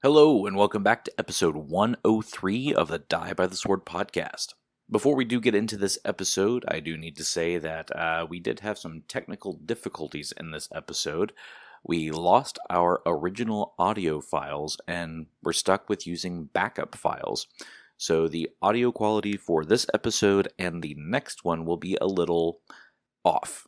Hello, and welcome back to episode 103 of the Die by the Sword podcast. Before we do get into this episode, I do need to say that we did have some technical difficulties in this episode. We lost our original audio files, and we're stuck with using backup files. So the audio quality for this episode and the next one will be a little off.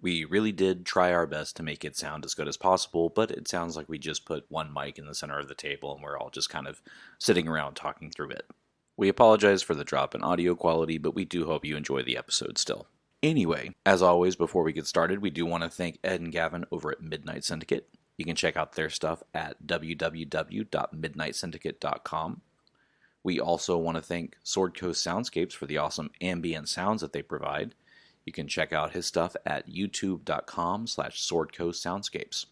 We really did try our best to make it sound as good as possible, but it sounds like we just put one mic in the center of the table and we're all just kind of sitting around talking through it. We apologize for the drop in audio quality, but we do hope you enjoy the episode still. Anyway, as always, before we get started, we do want to thank Ed and Gavin over at Midnight Syndicate. You can check out their stuff at www.midnightsyndicate.com. We also want to thank Sword Coast Soundscapes for the awesome ambient sounds that they provide. You can check out his stuff at youtube.com/swordcoastsoundscapes.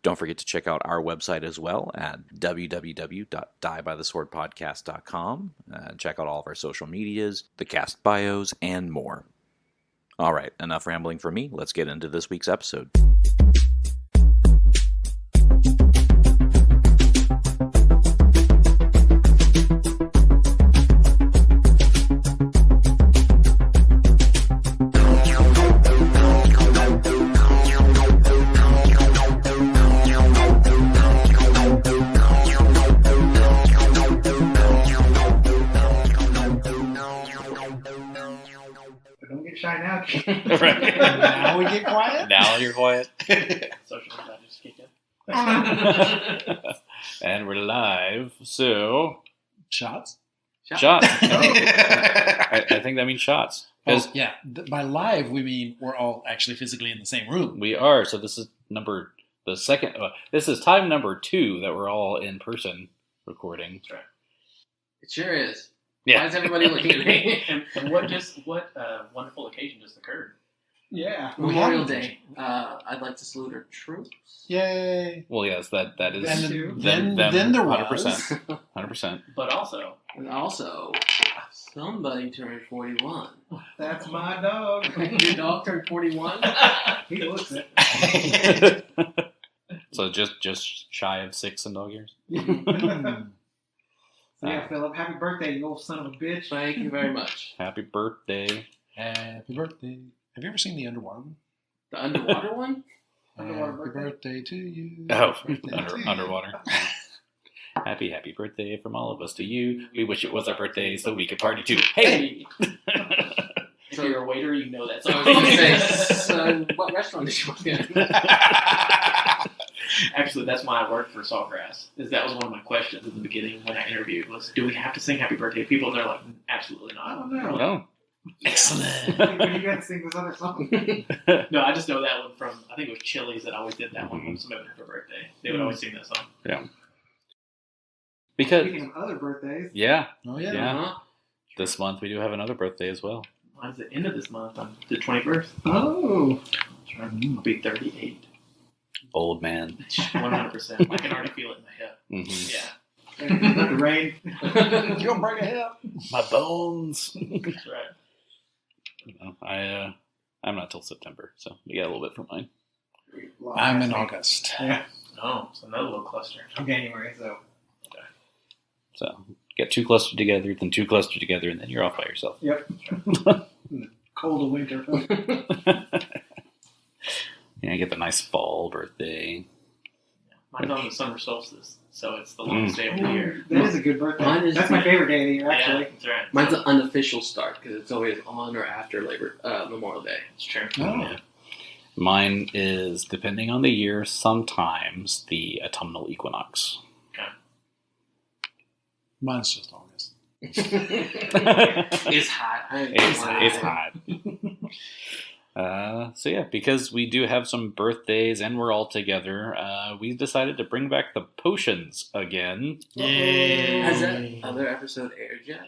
Don't forget to check out our website as well at www.diebytheswordpodcast.com. Check out all of our social medias, the cast bios, and more. All right, enough rambling from me. Let's get into this week's episode. Right. Now we get quiet? Now you're quiet. Social media just kicked in. And we're live, so... Shots? Shots. I think that means shots. Oh, yeah. By live, we mean we're all actually physically in the same room. We are, so this is this is time number 2 that we're all in person recording. That's right. It sure is. Yeah. Why is everybody looking at me? And what wonderful occasion just occurred? Yeah. Memorial Day. I'd like to salute our troops. Yay. Well, yes, that is... Then there was. 100%. 100%. But also... And also, somebody turned 41. That's my dog. Your dog turned 41? He looks it. So just shy of 6 in dog years? So yeah, Phillip, happy birthday, you old son of a bitch. Thank you very much. Happy birthday. Happy birthday. Have you ever seen the underwater one? The underwater one? Underwater Happy birthday to you. Oh, Birthday to you. underwater. Happy birthday from all of us to you. We wish it was our birthday so we could party too. Hey! If you're a waiter, you know that So I song. was going to say, so what restaurant did you work in? Actually, that's why I worked for Sawgrass. That was one of my questions at the beginning when I interviewed was, do we have to sing Happy Birthday to people? And they're like, absolutely not. I don't know. No. Excellent. When you got to sing this other song. No, I just know that one from, I think it was Chili's that always did that one when somebody went for birthday. They would always sing that song. Yeah. Because... Speaking of other birthdays. Yeah. Oh, yeah. Yeah. Uh-huh. This month we do have another birthday as well. Mine's the end of this month on the 21st. Oh. That's right. I'll be 38. Old man. 100%. I can already feel it in my hip. Mm-hmm. Yeah. Let the rain. You're going to break a hip. My bones. That's right. No, I'm not till September, so we got a little bit for mine. I'm in August. Yeah. Oh, it's another little cluster. I'm January, so. So get 2 clustered together, then 2 clustered together, and then you're off by yourself. Yep. Cold of winter. Yeah, get the nice fall birthday. Mine's on the summer solstice, so it's the longest day of the year. That is a good birthday. Mine is- That's my favorite day of the year, actually. Yeah, that's right. Mine's an unofficial start because it's always on or after Memorial Day. It's true. Oh. Yeah. Mine is, depending on the year, sometimes the autumnal equinox. Mine's just August. It's hot. It's hot. So yeah, because we do have some birthdays and we're all together, we decided to bring back the potions again. Yay. Has that other episode aired yet?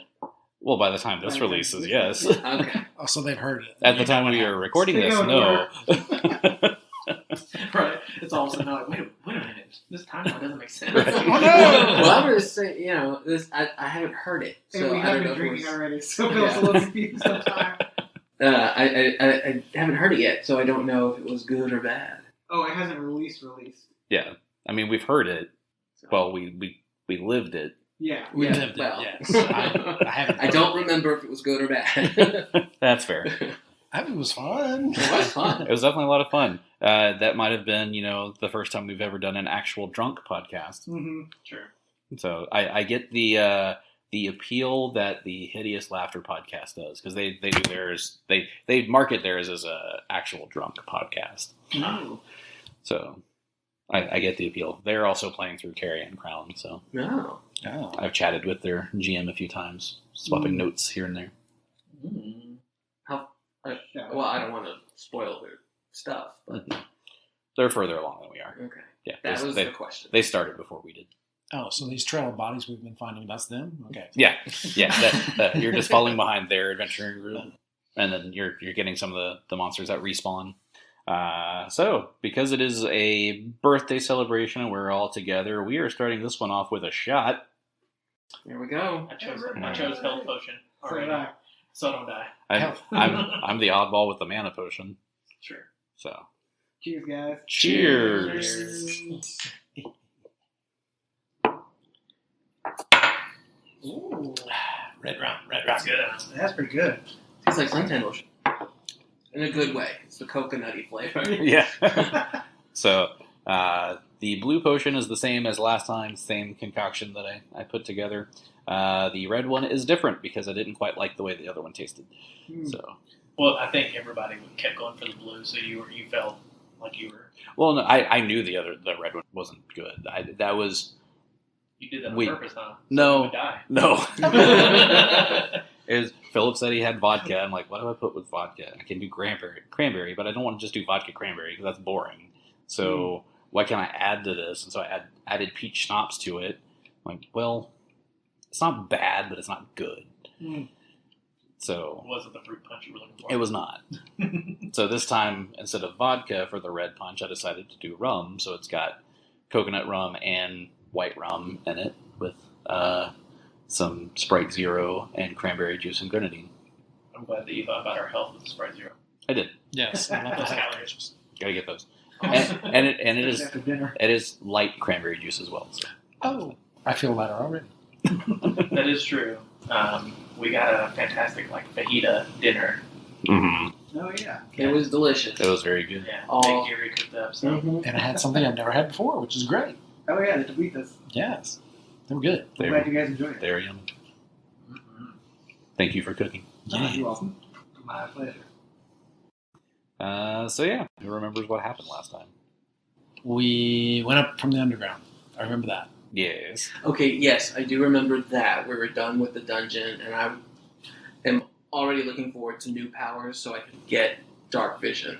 Well, by the time this releases, yes. Okay. Oh, so they've heard it. At the time we are recording They this, go no. Right. It's all of a sudden like, wait a minute. This timeline doesn't make sense. Right. Oh, no! Well, I'm going to say, this I haven't heard it. So And we I have don't know been if it drinking was, already, so Bill's a little confused sometimes. I haven't heard it yet, so I don't know if it was good or bad. Oh, it hasn't released. Yeah. I mean, we've heard it. So Well, we lived it. Yeah. We Yeah, lived well. it, yes. I haven't. I don't remember if it was good or bad. That's fair. I mean, it was fun. It was fun. It was definitely a lot of fun. That might have been, the first time we've ever done an actual drunk podcast. Mm-hmm. Sure. So I get the appeal that the Hideous Laughter podcast does, because they do theirs. They market theirs as a actual drunk podcast. Oh. So I get the appeal. They're also playing through Carrion Crown, so No. Oh. I've chatted with their GM a few times, swapping notes here and there. Mm. How? Yeah. Well, I don't want to spoil their stuff, but They're further along than we are. okay. Yeah, That was they, the question. they started before we did. Oh, so these trail of bodies we've been finding, that's them? Okay. Yeah. You're just falling behind their adventuring group, and then you're getting some of the monsters that respawn. So, because it is a birthday celebration and we're all together, we are starting this one off with a shot. Here we go. I chose health potion. So Already. did I. So don't die. I'm the oddball with the mana potion. Sure. So, Cheers, guys. cheers. Ooh, Red rum. That's good. that's pretty good. Tastes like suntan lotion. In a good way. It's the coconutty flavor. Yeah. So, the blue potion is the same as last time, same concoction that I put together. The red one is different because I didn't quite like the way the other one tasted. So, Well, I think everybody kept going for the blue, so you felt like you were. well, no, I knew the red one wasn't good. You did that on Wait. purpose, huh? So No. you would die. No. Phillip said he had vodka. I'm like, what do I put with vodka? I can do cranberry, but I don't want to just do vodka cranberry because that's boring. So what can I add to this? And so I added peach schnapps to it. I'm like, well, it's not bad, but it's not good. So Was it the fruit punch you were looking for? it was not. So this time, instead of vodka for the red punch, I decided to do rum. So it's got coconut rum and white rum in it with some Sprite Zero and cranberry juice and grenadine. I'm glad that you thought about our health with the Sprite Zero. I did. Yes. I love Those those calories. Gotta get those. Awesome. And it is After dinner. light cranberry juice as well. So. Oh, I feel better already. That is true. We got a fantastic fajita dinner. Mm-hmm. Oh, yeah. It was delicious. It was very good. Yeah, Oh. Big Gary cooked up. So Mhm. And I had something I've never had before, which is great. Oh, yeah, the tablitas. Yes. They were good. I'm glad you guys enjoyed it. They're yummy. Mhm. Thank you for cooking. Oh, you're welcome. My pleasure. So yeah, who remembers what happened last time? We went up from the underground. I remember that. Yes. Okay, yes, I do remember that. We were done with the dungeon, and I am already looking forward to new powers so I can get dark vision.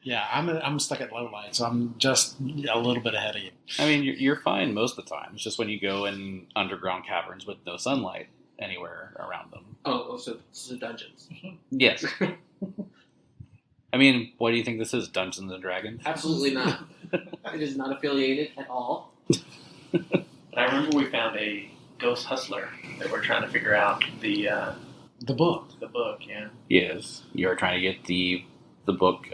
Yeah, I'm stuck at low light, so I'm just a little bit ahead of you. I mean, you're fine most of the time. It's just when you go in underground caverns with no sunlight anywhere around them. Oh, so dungeons. Yes. I mean, what do you think this is? Dungeons and Dragons? Absolutely not. It is not affiliated at all. I remember we found a ghost hustler that we're trying to figure out the book. book. Yeah. Yes. You're trying to get the book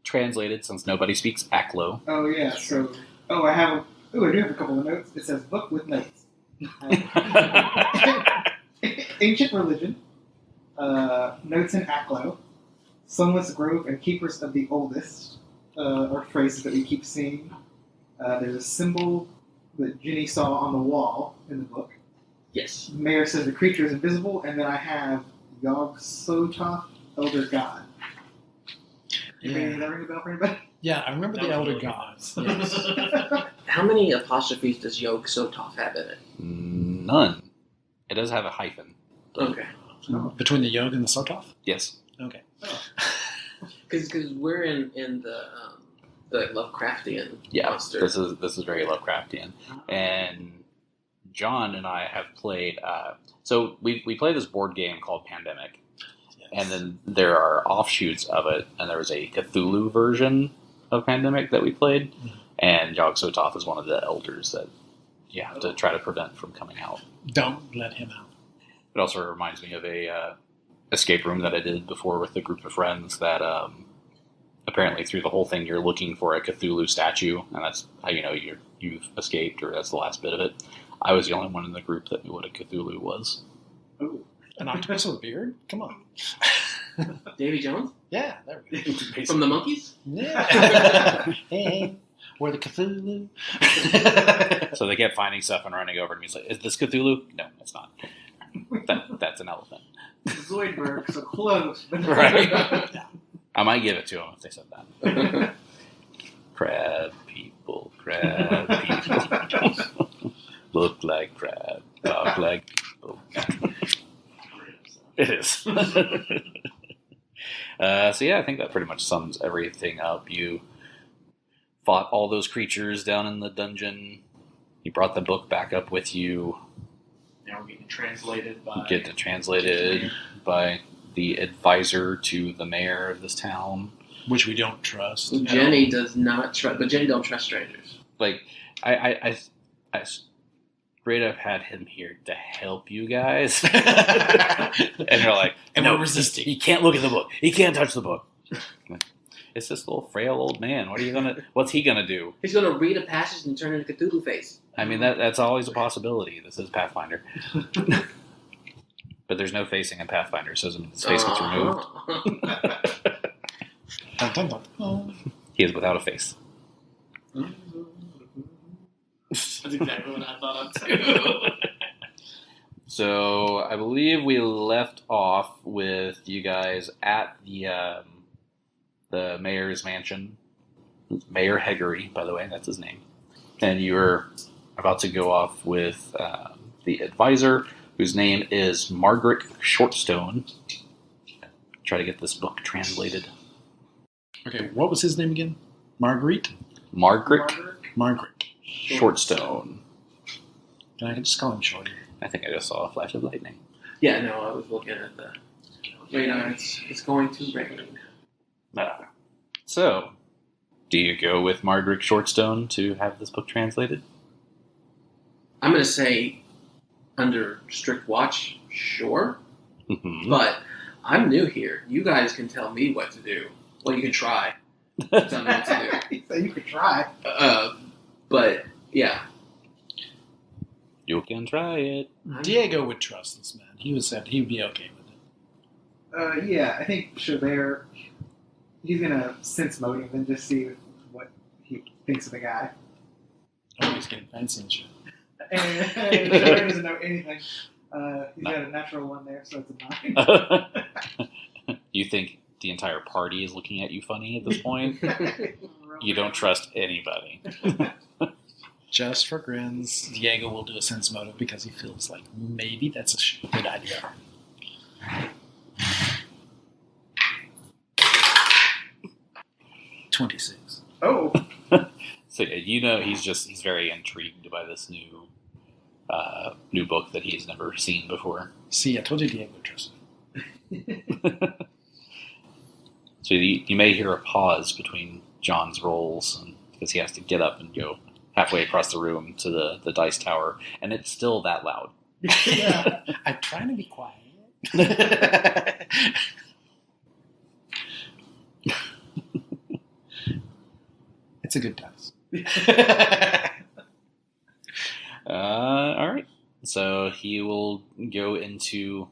translated since nobody speaks Aklo. Oh, yeah, so... Oh, I do have a couple of notes. It says book with notes. Ancient religion. Notes in Aklo. Sunless Grove and Keepers of the Oldest are phrases that we keep seeing. There's a symbol that Genny saw on the wall in the book. Yes. The mayor says the creature is invisible, and then I have Xo'bere, Elder God. Does that ring a bell for anybody? Yeah, I remember That the was Elder really Gods. good. Yes. How many apostrophes does Xo'bere have in it? None. It does have a hyphen. Okay. Between the Yog and the Sototh? Yes. Okay. Because we're in the Lovecraftian Yeah. monster. This is very Lovecraftian. And John and I have played. So we play this board game called Pandemic. And then there are offshoots of it, and there was a Cthulhu version of Pandemic that we played, and Yog Sothoth is one of the elders that you have to try to prevent from coming out. Don't let him out. It also reminds me of a escape room that I did before with a group of friends that apparently through the whole thing you're looking for a Cthulhu statue, and that's how you know you've escaped, or that's the last bit of it. I was the only one in the group that knew what a Cthulhu was. Ooh, an octopus with a beard? Come on. Davy Jones? Yeah, there we go. From the Monkeys? Yeah. Hey, we're the Cthulhu. So they kept finding stuff and running over to me. He's like, "Is this Cthulhu?" No, it's not. That's an elephant. Zoidberg, so close. But Right. I might give it to them if they said that. Crab people. Look like crab, talk like people. It is. So yeah, I think that pretty much sums everything up. You fought all those creatures down in the dungeon. You brought the book back up with you. Now we're getting translated by... Get it translated by the advisor to the mayor of this town. Which we don't trust. Genny does not trust, but Genny don't trust strangers. Like, I straight up had him here to help you guys. And they're like, And no, we're resisting. He can't look at the book. He can't touch the book. It's this little frail old man. What's he gonna do? He's going to read a passage and turn into Cthulhu face. I mean, that's always a possibility. This is Pathfinder. But there's no facing in Pathfinder, so his face gets removed. Dun, dun, dun. Oh. He is without a face. That's exactly what I thought of too. So I believe we left off with you guys at the mayor's mansion. Mayor Heggery, by the way, that's his name. And you were about to go off with the advisor, whose name is Margaret Shortstone. Try to get this book translated. Okay, what was his name again? Marguerite? Margaret Margaret. Shortstone. Can I just call him Shorty? I think I just saw a flash of lightning. Yeah, no, I was looking at the radar. It's going to rain. So, do you go with Margaret Shortstone to have this book translated? I'm going to say, under strict watch, sure. Mm-hmm. But I'm new here. You guys can tell me what to do. Well, you can try. Tell me what to So you could try. do. But, yeah. You can try it. Diego would trust this man. He said he'd be okay with it. Yeah, I think Xo'bere, he's gonna sense motive and just see what he thinks of the guy. Oh, he's getting fancy and shit. And Xo'bere doesn't know anything. He's got a natural one there, so it's a 9. You think the entire party is looking at you funny at this point? You don't trust anybody. Just for grins, Diego will do a sense motive because he feels like maybe that's a good idea. $26. Oh, So yeah, you know he's very intrigued by this new book that he's never seen before. See, I told you Diego trusted him. So you may hear a pause between John's rolls because he has to get up and go halfway across the room to the dice tower, and it's still that loud. Yeah, I'm trying to be quiet. It's a good dice. All right. So he will go into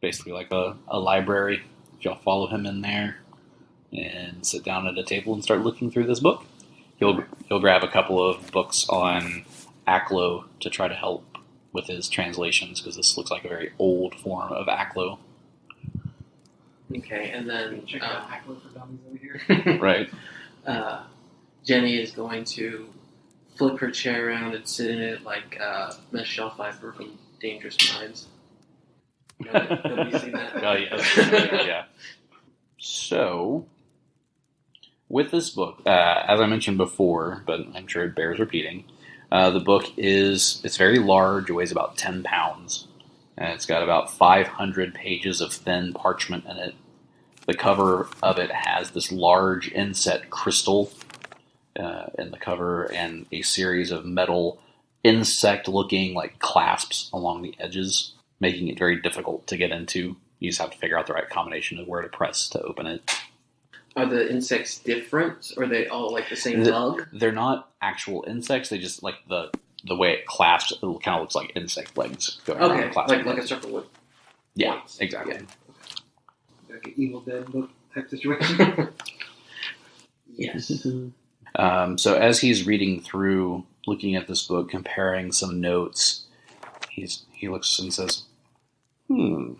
basically like a library. If y'all follow him in there and sit down at a table and start looking through this book, he'll grab a couple of books on Aklo to try to help with his generations because this looks like a very old form of Aklo. Okay, and then check out Hackler for dummies over here. Right. Jenny is going to flip her chair around and sit in it like Michelle Pfeiffer from Dangerous Minds. Have you seen that? Oh, yeah. Yeah. So, with this book, as I mentioned before, but I'm sure it bears repeating, the book it's very large. It weighs about 10 pounds. And it's got about 500 pages of thin parchment in it. The cover of it has this large inset crystal in the cover and a series of metal insect-looking like clasps along the edges, making it very difficult to get into. You just have to figure out the right combination of where to press to open it. Are the insects different? Or are they all like the same bug? They're not actual insects. They just like the way it clasps. It kind of looks like insect legs going around. Okay, like a circle with Yeah, points. exactly. Yeah. Like an Evil Dead book type situation. Yes. So as he's reading through, looking at this book, comparing some notes, he looks and says, there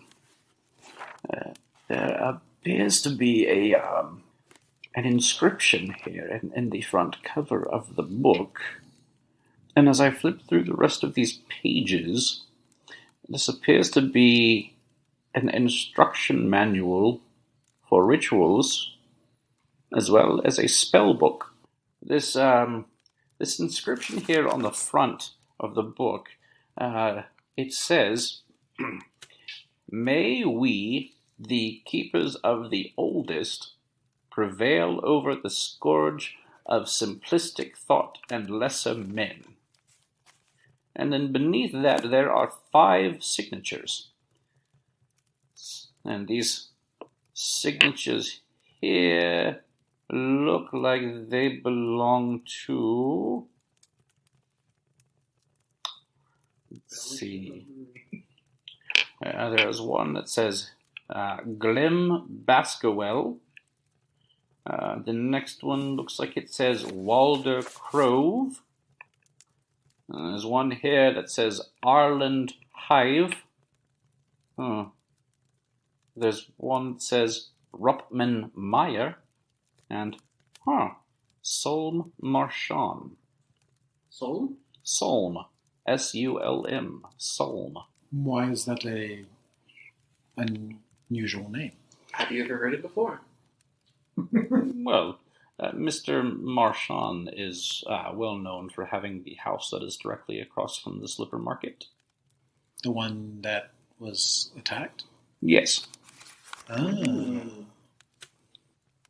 appears to be an inscription here in the front cover of the book. And as I flip through the rest of these pages, this appears to be an instruction manual for rituals, as well as a spell book. This inscription here on the front of the book, it says, "May we, the keepers of the oldest, prevail over the scourge of simplistic thought and lesser men." And then beneath that there are 5 signatures. And these signatures here look like they belong to... Let's see. There's one that says Glim Baskerwell. The next one looks like it says Walder Crove. There's one here that says Arland Hive. There's one that says Rupman Meyer. And, Solm Marchand. Solm? Solm. S-U-L-M. Solm. Why is that a unusual name? Have you ever heard it before? Well, Mr. Marchand is well known for having the house that is directly across from the Slipper Market. The one that was attacked? Yes. Ah.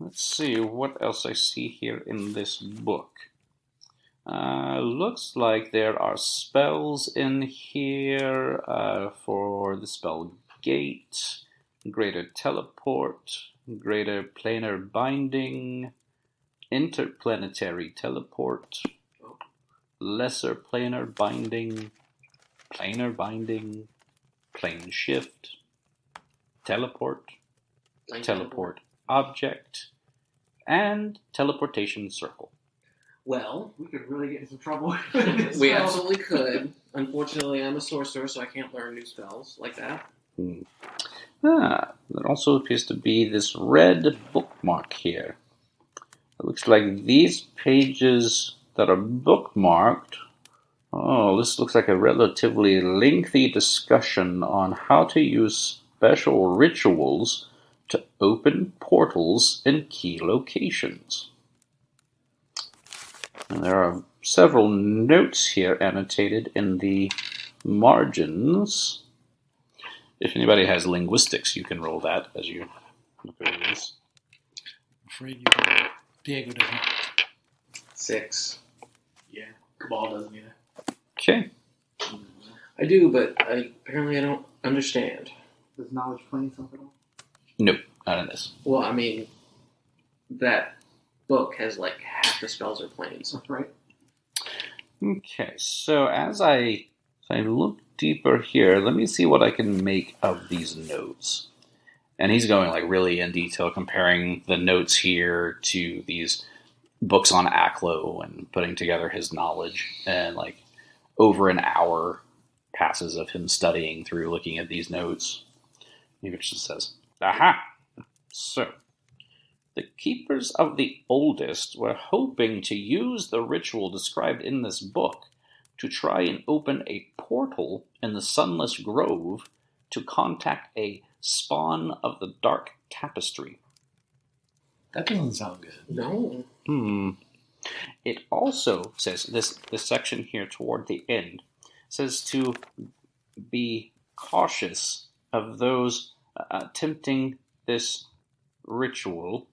Let's see what else I see here in this book. Looks like there are spells in here for the spell Gate, Greater Teleport, Greater Planar Binding, Interplanetary Teleport, Lesser Planar Binding, Planar Binding, Plane Shift, Teleport, Teleport Object, and Teleportation Circle. Well, We could really get into some trouble. we absolutely could. Unfortunately, I'm a sorcerer, so I can't learn new spells like that. There also appears to be this red bookmark here. It looks like these pages that are bookmarked. Oh, this looks like a relatively lengthy discussion on how to use special rituals to open portals in key locations. And there are several notes here annotated in the margins. If anybody has linguistics, you can roll that as you look over this. I'm afraid you do. Diego does not. 6. Yeah, Kabal doesn't either. Okay. I do, but apparently I don't understand. Does knowledge play itself at all? Nope, not in this. Well, I mean, that book has like half the spells are planes. That's right. Okay, so as I look deeper here, let me see what I can make of these notes. And he's going like really in detail, comparing the notes here to these books on Aklo and putting together his knowledge. And like over an hour passes of him studying through, looking at these notes. He just says, "Aha! So, the keepers of the oldest were hoping to use the ritual described in this book to try and open a portal in the Sunless Grove to contact a spawn of the Dark Tapestry." That doesn't sound good. No. It also says, this section here toward the end, says to be cautious of those attempting this ritual.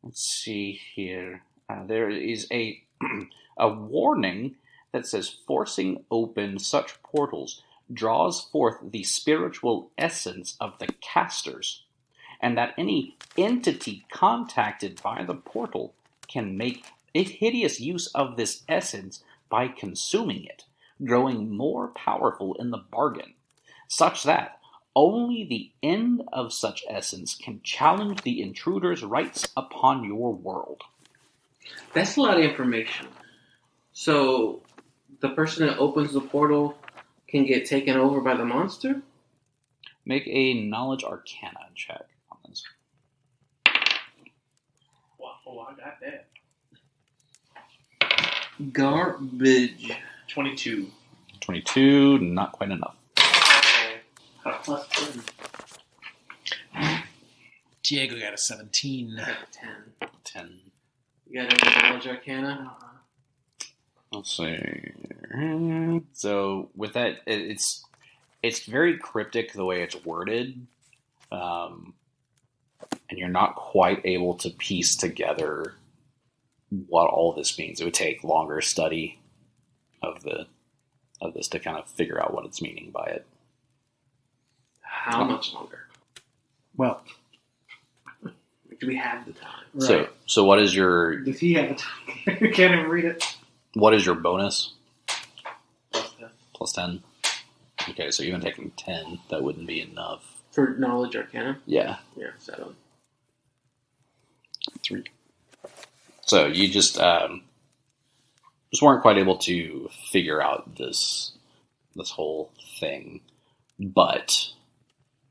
Let's see here. There is a warning that says forcing open such portals draws forth the spiritual essence of the casters and that any entity contacted by the portal can make a hideous use of this essence by consuming it, growing more powerful in the bargain, such that only the end of such essence can challenge the intruder's rights upon your world. That's a lot of information. So, the person that opens the portal can get taken over by the monster? Make a knowledge arcana check on this. Wow, oh, I got that. Garbage. 22. 22, not quite enough. Got a plus 10. Diego got a 17. I got a 10. 10. You got any knowledge arcana? Let's see. So with that, it's very cryptic the way it's worded, and you're not quite able to piece together what all this means. It would take longer study of this to kind of figure out what it's meaning by it. How much longer? Well, Do we have the time? Right. So what is your Does he have a time? You can't even read it. what is your bonus? Plus 10. Plus 10. Okay, so even taking 10, that wouldn't be enough. For knowledge arcana? Yeah. Yeah, 7. 3. So you just weren't quite able to figure out this whole thing, but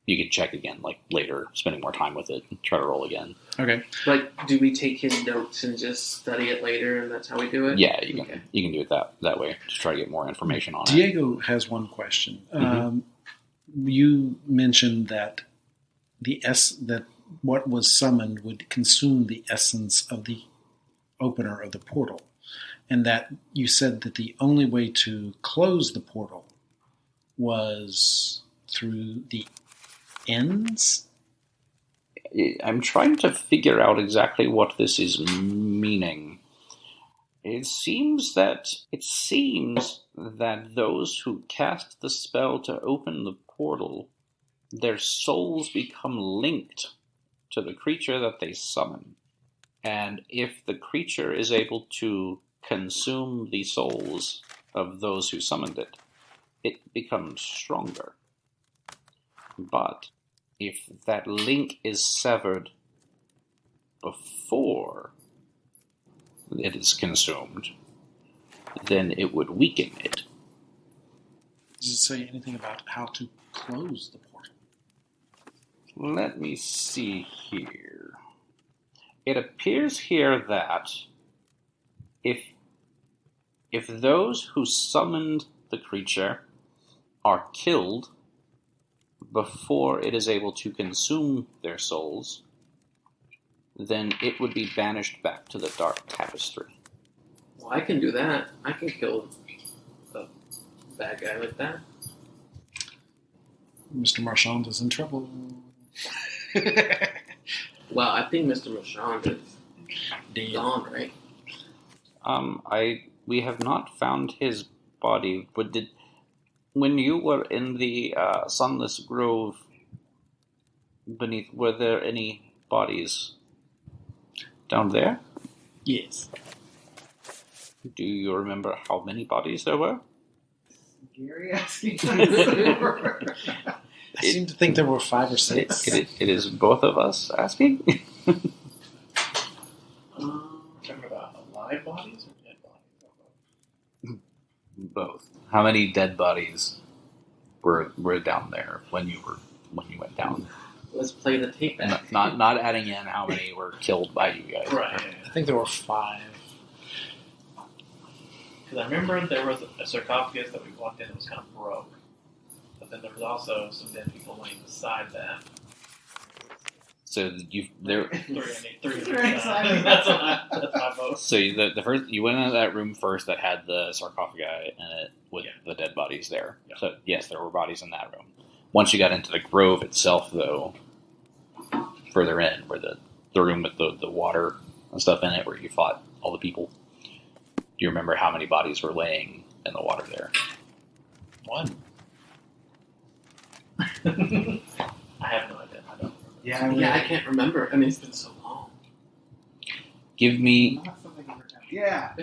you can check again, like later, spending more time with it, and try to roll again. okay. Like, do we take his notes and just study it later, and that's how we do it? Yeah, you can Okay. do it that way. Just try to get more information on it. Diego has one question. Mhm. You mentioned that that what was summoned would consume the essence of the opener of the portal, and that you said that the only way to close the portal was through the ends. I'm trying to figure out exactly what this is meaning. It seems that those who cast the spell to open the portal, their souls become linked to the creature that they summon. And if the creature is able to consume the souls of those who summoned it, it becomes stronger. But if that link is severed before it is consumed, then it would weaken it. Does it say anything about how to close the portal? Let me see here. It appears here that if those who summoned the creature are killed before it is able to consume their souls, then it would be banished back to the Dark Tapestry. Well, I can do that. I can kill a bad guy like that. Mr. Marchand is in trouble. Well, I think Mr. Marchand is Dead. gone, right? We have not found his body, but when you were in the Sunless Grove beneath, were there any bodies down there? Yes. Do you remember how many bodies there were? Gary asking. I seem to think there were 5 or 6. It is both of us asking? Talking about alive bodies or dead bodies? Both. How many dead bodies were down there when you went down? Let's play the tape back. Not adding in how many were killed by you guys. Right. I think there were 5. Because I remember there was a sarcophagus that we walked in that was kind of broke. But then there was also some dead people laying beside that. So there. Three. Right, Simon. That's my vote. So the first you went into that room first that had the sarcophagi in it with the dead bodies there. Yeah. So yes, there were bodies in that room. Once you got into the grove itself, though, further in where the room with the water and stuff in it, where you fought all the people. Do you remember how many bodies were laying in the water there? 1. I have no idea. I don't remember. Yeah, Yeah, I can't remember. I mean, it's been so long. Give me Not something I've heard. Yeah.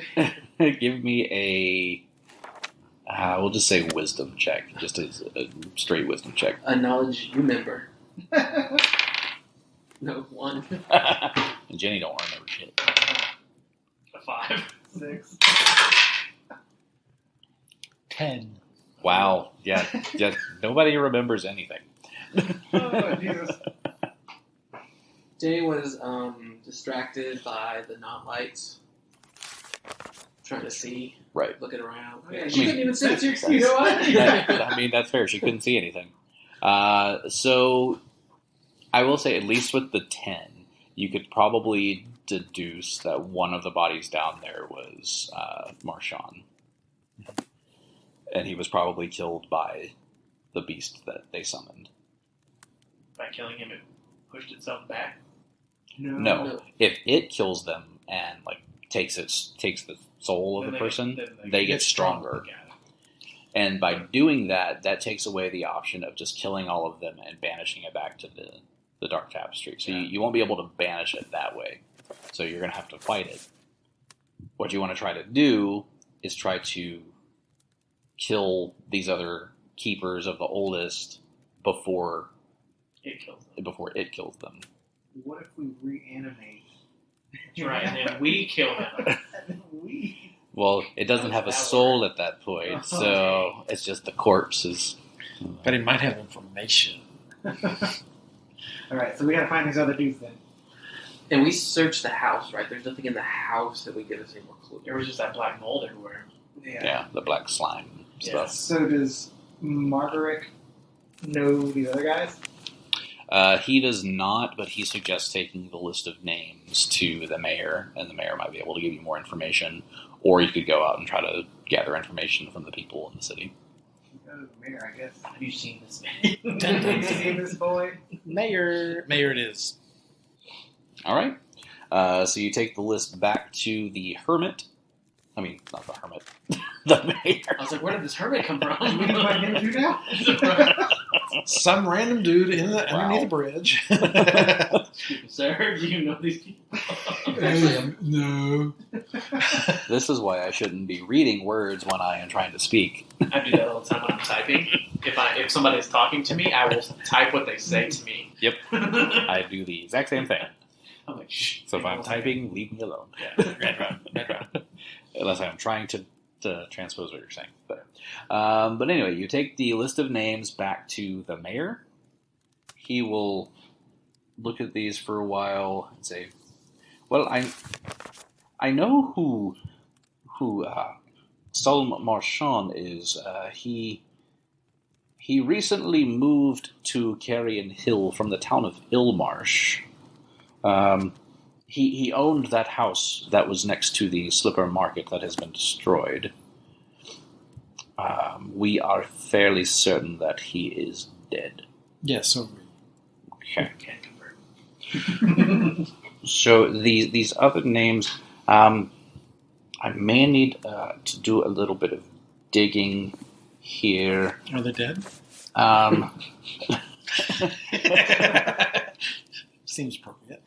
give me a we'll just say wisdom check, just a straight wisdom check. A knowledge you remember. No, 1. And Genny don't remember shit. A 5. 6. 10. Wow. Yeah. Nobody remembers anything. Oh, Jesus. Jenny was distracted by the not lights. Trying to see. Right. Looking around. Okay, She couldn't even see. that's your excuse. You know what? I mean, that's fair. She couldn't see anything. So I will say, at least with the 10, you could probably deduce that one of the bodies down there was Marchand. And he was probably killed by the beast that they summoned. By killing him, it pushed itself back. No. If it kills them and takes the soul of the person, they get stronger. Got it. And by doing that, that takes away the option of just killing all of them and banishing it back to the Dark Tapestry. So you won't be able to banish it that way. So you're going to have to fight it. What you want to try to do is try to kill these other keepers of the oldest before It kills them. it kills them. What if we reanimate? That's right, and then we kill him. And then we. Well, it doesn't have a soul at that point, so it's just the corpse is... But it might have information. Alright, so we gotta find these other dudes then. And we searched the house, right? There's nothing in the house that would give us any more clues. There was just that black mold everywhere. Yeah, the black slime stuff. So does Margaret know these other guys? He does not, but he suggests taking the list of names to the mayor, and the mayor might be able to give you more information. Or you could go out and try to gather information from the people in the city. Go to the mayor, I guess. Have you seen this man? Have you seen this boy? Mayor it is. All right. So you take the list back to the hermit. I mean, not the hermit. The mayor. I was like, where did this hermit come We from? need to find him too now? Some random dude underneath a bridge. Sir, do you know these people? No. This is why I shouldn't be reading words when I am trying to speak. I do that all the time when I'm typing. If somebody's talking to me, I will type what they say to me. Yep. I do the exact same thing. I'm like, shh. So if I'm typing, leave me alone. Yeah, red run. Unless I'm trying to transpose what you're saying. But anyway, you take the list of names back to the mayor. He will look at these for a while and say, well, I know who Saul Marchand is. He recently moved to Carrion Hill from the town of Illmarsh. He owned that house that was next to the slipper market that has been destroyed. We are fairly certain that he is dead. Yes, so Okay. Can't convert. So these other names, I may need to do a little bit of digging here. are they dead? Seems appropriate.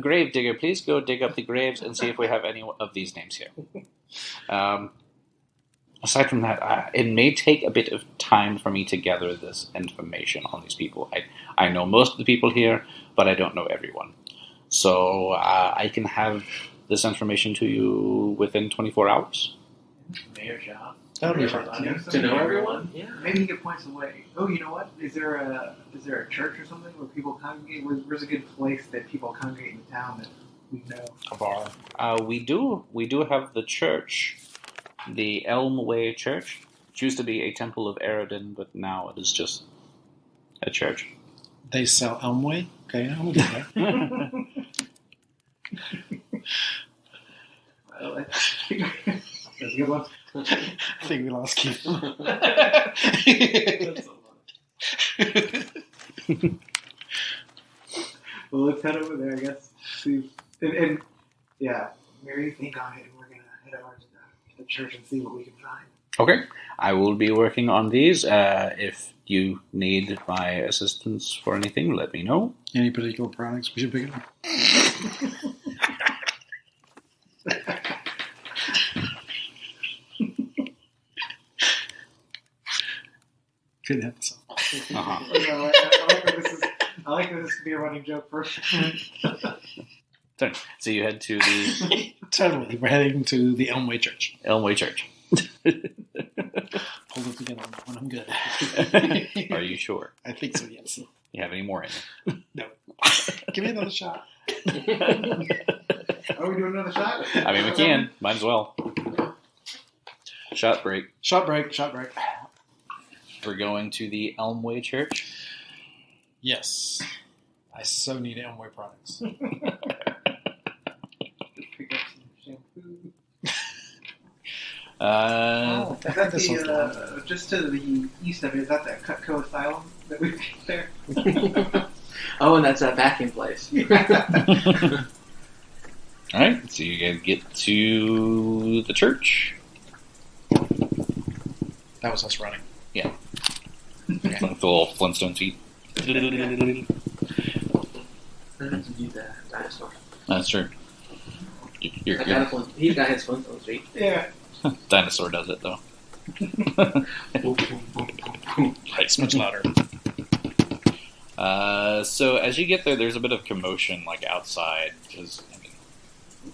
Gravedigger, please go dig up the graves and see if we have any of these names here. Aside from that, it may take a bit of time for me to gather this information on these people. I know most of the people here, but I don't know everyone. So I can have this information to you within 24 hours. Mayor job. That'll be Everybody. fine. To know everyone? Yeah. Maybe he get points away. Oh, you know what? Is there a church or something where people congregate? Where's a good place that people congregate in the town that we know? A bar. We do have the church, the Elmway Church. It used to be a temple of Eredin, but now it is just a church. They sell Elmway? Okay, I'm going to do that. Well, that's a good one. I think we lost Keith. That's a lot. Well, let's head over there, I guess. See, and yeah, Mary, think on it, and we're gonna head over to the church and see what we can find. Okay. I will be working on these. If you need my assistance for anything, let me know. Any particular products we should pick up? Couldn't have this. Uh-huh. I like this to be a running joke first. So you head to the Totally. We're heading to the Elmway Church. Elmway Church. Hold it together when I'm good. Are you sure? I think so, yes. You have any more in there? No. Give me another shot. Are we doing another shot? I mean, we can. Might as well. Shot break. Shot break. Shot break. We're going to the Elmway Church. Yes. I so need Elmway products. Pick up some shampoo. Uh, Is that the, just to the east of it, is that the Cutco Asylum that we picked there? Oh, and that's that vacuum place. Alright, so you guys get to the church. That was us running. Yeah. Like the little Flintstone feet. I have to do that dinosaur. That's true. You're That good. guy, he's got his Flintstone feet. Yeah. Dinosaur does it, though. It's much louder. So as you get there, there's a bit of commotion, like, outside, because, I mean,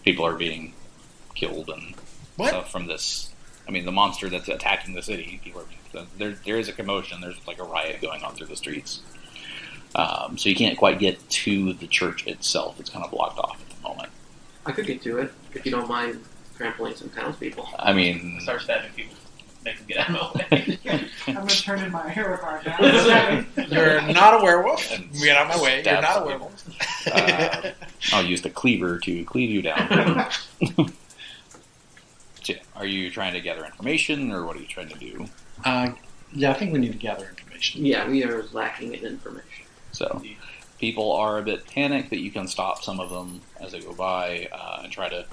people are being killed and stuff from this. I mean, the monster that's attacking the city, people are, there is a commotion. There's, like, a riot going on through the streets. So you can't quite get to the church itself. It's kind of blocked off at the moment. I could get to it if you don't mind trampling some townspeople. I mean... Start stabbing people. Make them get out of the way. I'm going to turn in my hero card now. You're not a werewolf. And Get out of my way. You're stab not a some werewolf. I'll use the cleaver to cleave you down. So, are you trying to gather information, or what are you trying to do? Yeah, I think we need to gather information. Yeah, we are lacking in information. So, people are a bit panicked, but you can stop some of them as they go by and try to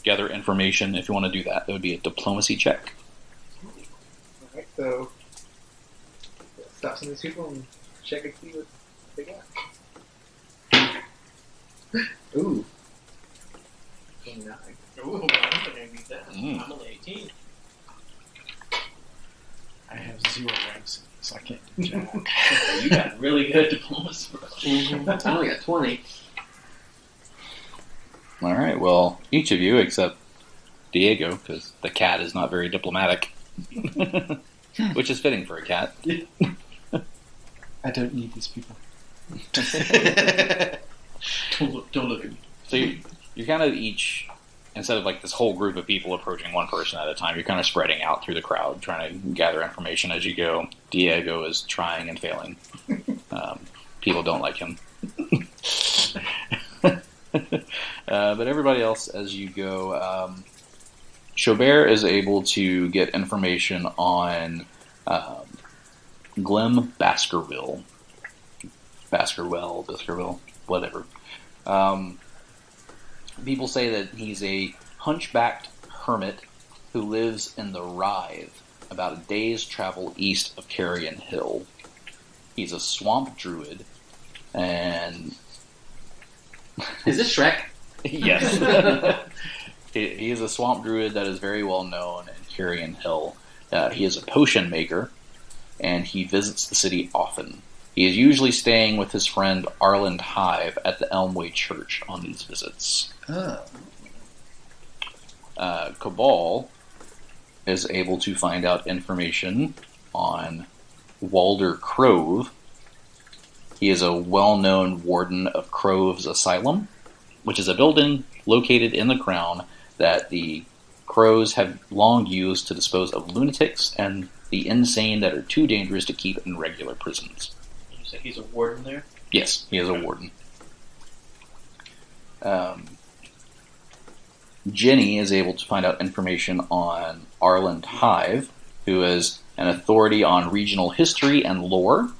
gather information. If you want to do that, it would be a diplomacy check. Alright, so stop some of these people and check and see what they got. Ooh. 29. Ooh, I'm gonna beat that. Mm. I'm only 18. I have 0 ranks, so I can't do jack. So you got really good diplomacy. I only got 20. All right. Well, each of you except Diego, because the cat is not very diplomatic, which is fitting for a cat. I don't need these people. Don't look at me. So you're kind of each, instead of like this whole group of people approaching one person at a time, you're kind of spreading out through the crowd, trying to gather information as you go. Diego is trying and failing. People don't like him. But everybody else, as you go, Xo'bere is able to get information on Glim Baskerville, whatever. People say that he's a hunchbacked hermit who lives in the Rive, about a day's travel east of Carrion Hill. He's a swamp druid, and... Is this Shrek? Yes. He is a swamp druid that is very well known in Carrion Hill. He is a potion maker, and he visits the city often. He is usually staying with his friend Arland Hive at the Elmway Church on these visits. Oh. Kabal is able to find out information on Walder Crove. He is a well-known warden of Crove's Asylum, which is a building located in the Crown that the Crows have long used to dispose of lunatics and the insane that are too dangerous to keep in regular prisons. You said he's a warden there? Yes, he is a warden. Genny is able to find out information on Arland Hive, who is an authority on regional history and lore.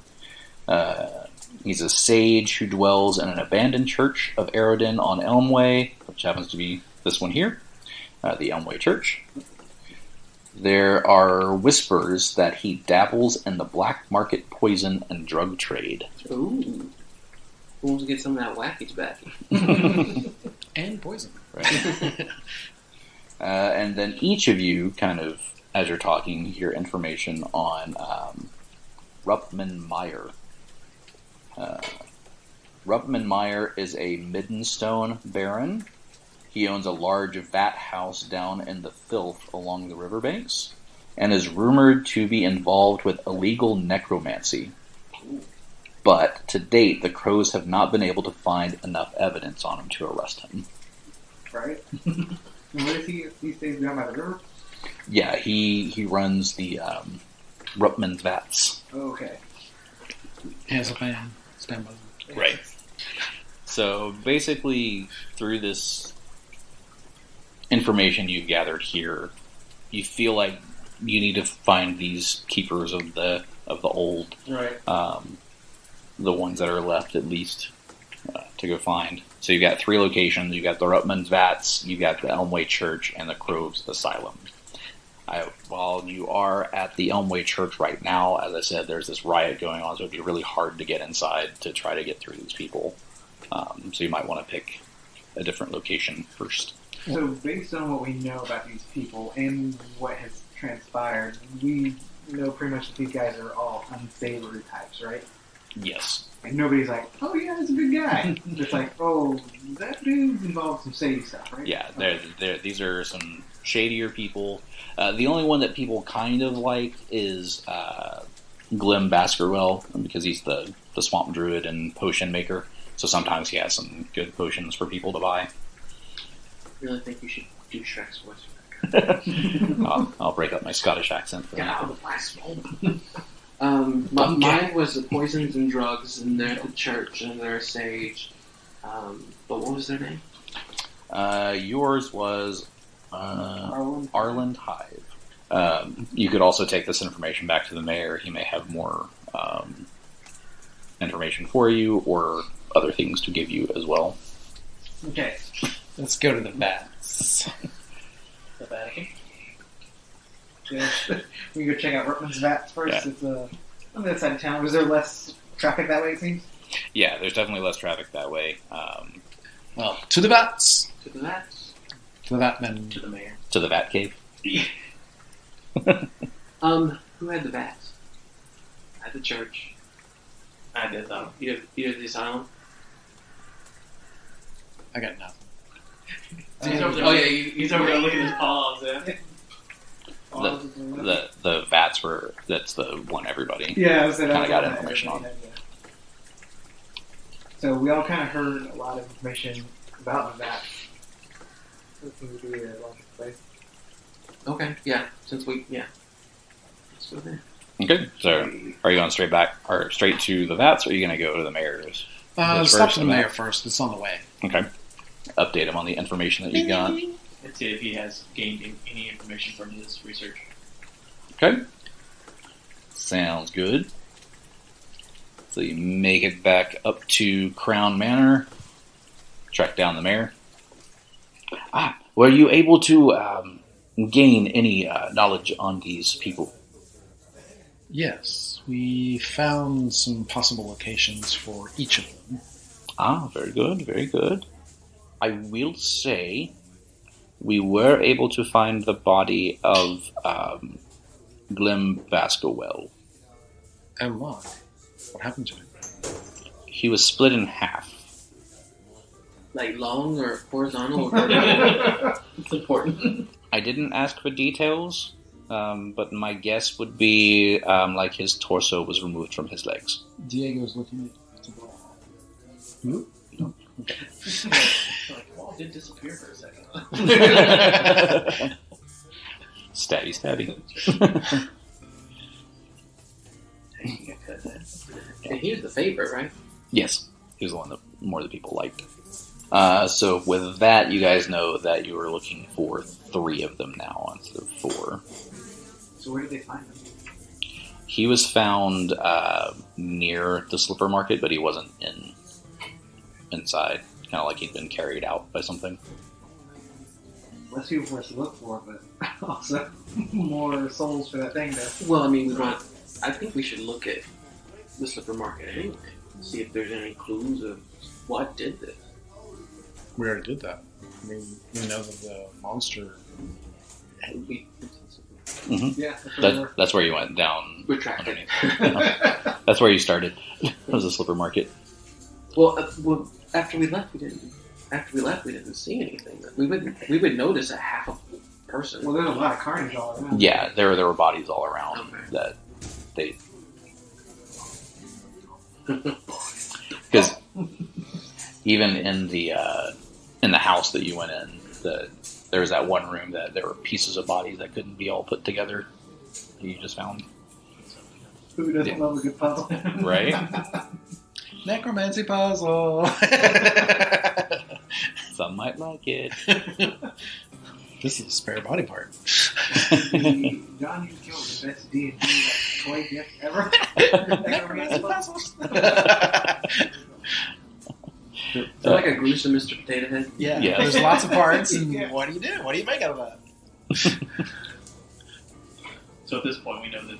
He's a sage who dwells in an abandoned church of Erodin on Elmway, which happens to be this one here, the Elmway Church. There are whispers that he dabbles in the black market poison and drug trade. Ooh. Who wants to get some of that wacky tobacco? And poison. Right. And then each of you, kind of, as you're talking, hear information on Rupman Meyer. Rupman Meyer is a Middenstone baron. He owns a large vat house down in the filth along the riverbanks, and is rumored to be involved with illegal necromancy. But, to date, the Crows have not been able to find enough evidence on him to arrest him. Right? And where is he? He stays down by the river? Yeah, he runs the Rupman's Vats. Oh, okay. He has a fan. Stand by them. Right. So, basically, through this information you've gathered here, you feel like you need to find these keepers of the old, Right. the ones that are left at least, to go find. So you've got 3 locations. You've got the Rupman's Vats, you've got the Elmway Church, and the Crows Asylum. While you are at the Elmway Church right now, as I said, there's this riot going on, so it'd be really hard to get inside to try to get through these people. So you might want to pick a different location first. So, based on what we know about these people and what has transpired, we know pretty much that these guys are all unsavory types, right? Yes. And nobody's like, oh yeah, he's a good guy. It's like, oh, that dude's involved in some shady stuff, right? Yeah, these are some shadier people. The only one that people kind of like is Glim Baskerville, because he's the swamp druid and potion maker. So sometimes he has some good potions for people to buy. I really think you should do Shrek's voice for that. I'll break up my Scottish accent for Get that. out of the flashbulb. Mine was the poisons and drugs, and they're at the church, and they're a sage. But what was their name? Yours was Arlen. Hive. You could also take this information back to the mayor. He may have more information for you, or other things to give you as well. Okay. Let's go to the vats. The Vatican. Yeah. We go check out Rutman's Vats first. Yeah. It's on the other side of town. Was there less traffic that way, it seems? Yeah, there's definitely less traffic that way. Well, to the vats. To the vats. To the vatmen. To the mayor. To the Vat Cave. Who had the vats? At the church. I did though. You had the asylum? I got nothing. He's over there. Oh, yeah, He's over there looking at his paws. Yeah. The Vats were, that's the one everybody Yeah, I was kind of got information on. So we all kind of heard a lot of information about the Vats. That seems to be a logical place. Okay, yeah. Let's go there. Okay, so are you going straight back, or straight to the Vats, or are you going to go to the mayor's? Stop to the mayor first. It's on the way. Okay. Update him on the information that you got. Let's see if he has gained any information from his research. Okay. Sounds good. So you make it back up to Crown Manor. Track down the mayor. Were you able to gain any knowledge on these people? Yes, we found some possible locations for each of them. Very good, very good. I will say we were able to find the body of Glim Baskerville. And why? What happened to him? He was split in half. Like long or horizontal or vertical? It's important. I didn't ask for details, but my guess would be like his torso was removed from his legs. Diego's looking at the wall. Hmm? No? Okay. Like, Wall did disappear for a second. Stabby, stabby. And he was the favorite, right? Yes, he was the one that more the people liked. So with that, you guys know that you are looking for 3 of them now instead of 4. So where did they find them? He was found near the slipper market, but he wasn't inside. Kind of like he'd been carried out by something. less people for us to look for, but also more souls for that thing to... Well, I mean, I think we should look at the slipper market anyway. See if there's any clues of what did this. We already did that. I mean, we know that the monster... Yeah, that's what That's where you went down. Retracted. That's where you started. It was a slipper market. Well, after we left, we didn't see anything. We would notice a half a person. Well, there's a lot of carnage all around. Yeah, there were bodies all around that they... Because even in the house that you went in, there was that one room that there were pieces of bodies that couldn't be all put together. That you just found, Who doesn't love a good puzzle? right? Necromancy puzzle! Some might like it. This is a spare body part. John, you killed the best D&D toy gift ever. Necromancy puzzles! Is that like a gruesome Mr. Potato Head? Yeah, Yeah. there's lots of parts, and Yeah. what do you do? What do you make out of that? So at this point, we know that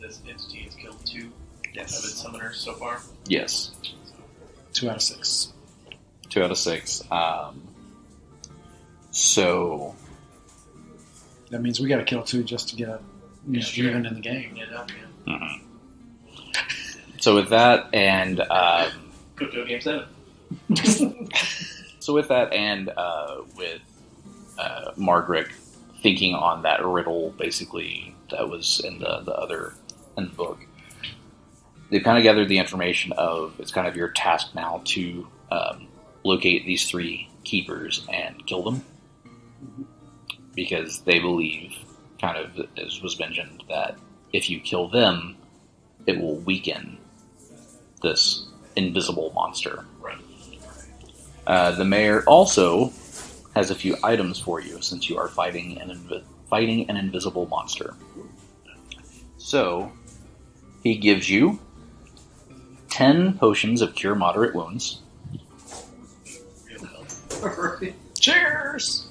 this entity has killed 2 of its summoners so far. Yes, 2 out of 6. 2 out of 6. So That means we got to kill 2 just to get Sure. even in the game. Yeah. mhm. So with that, and Go to game 7. with Margaret thinking on that riddle, basically that was in the book, they've kind of gathered the information of it's kind of your task now to locate these 3 keepers and kill them, because they believe, kind of as was mentioned, that if you kill them, it will weaken this invisible monster. Right. The mayor also has a few items for you, since you are fighting an invisible monster. So he gives you 10 potions of cure moderate wounds, Cheers!